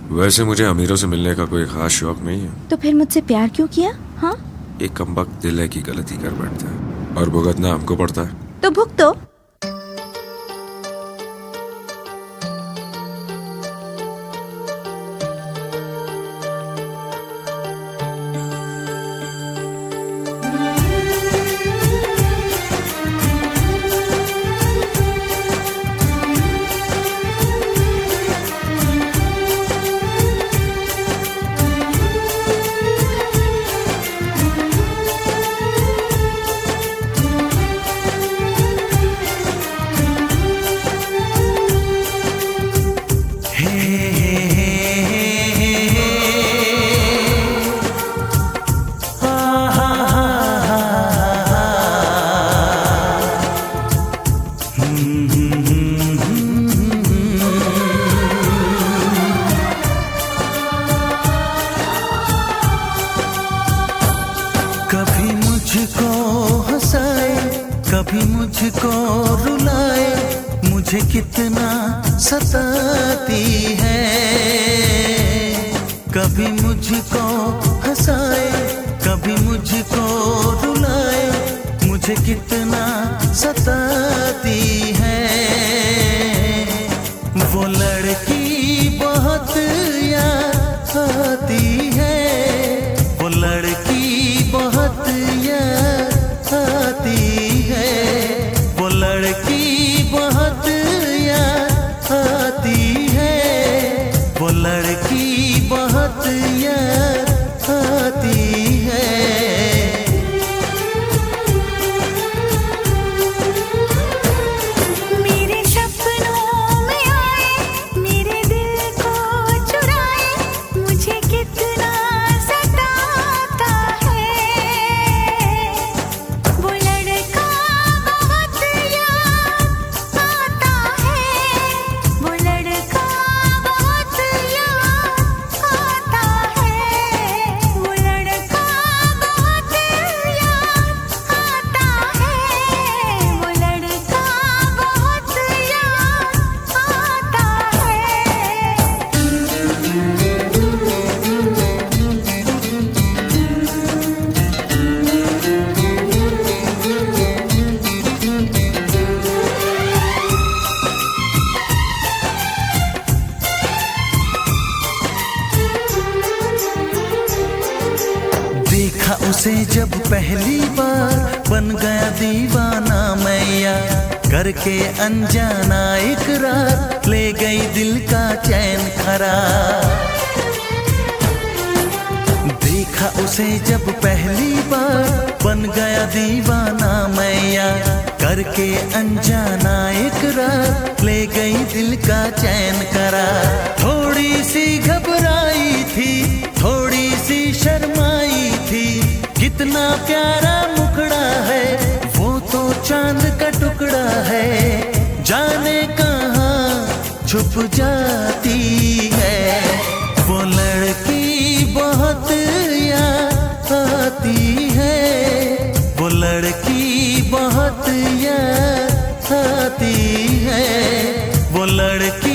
वैसे मुझे अमीरों से मिलने का कोई खास शौक नहीं है। तो फिर मुझसे प्यार क्यों किया? हाँ, एक कमबख्त दिल है की गलती कर बैठता है और भुगतना हमको पड़ता है। तो भुगतो। कभी मुझको हंसाए, कभी मुझको रुलाए, मुझे कितना सताती है। कभी मुझको हंसाए, कभी मुझको रुलाए, मुझे कितना सताती है। वो लड़की बहुत याद आती है, वो लड़की बहुत याद आती है, वो लड़की बहुत याद आती है, वो लड़की बहुत याद आती है। मेरे सपनों में आए, मेरे दिल को चुराए, मुझे कितना सताता है। वो लड़का बहुत याद आता है, वो लड़का बहुत याद आता है, वो लड़का बहुत याद आता है, वो लड़का बहुत याद आता देखा उसे जब पहली बार, बन गया दीवाना मैया, करके अनजाना इकरार, ले गई दिल का चैन करार। देखा उसे जब पहली बार, बन गया दीवाना मैया, करके अनजाना इकरार, ले गई दिल का चैन करार। थोड़ी सी घबराई थी, थोड़ी सी शर्माई थी, कितना प्यारा मुखड़ा है, वो तो चांद का टुकड़ा है, जाने कहाँ छुप जाती है। वो लड़की बहुत याद आती है, वो लड़की बहुत याद आती है, वो लड़की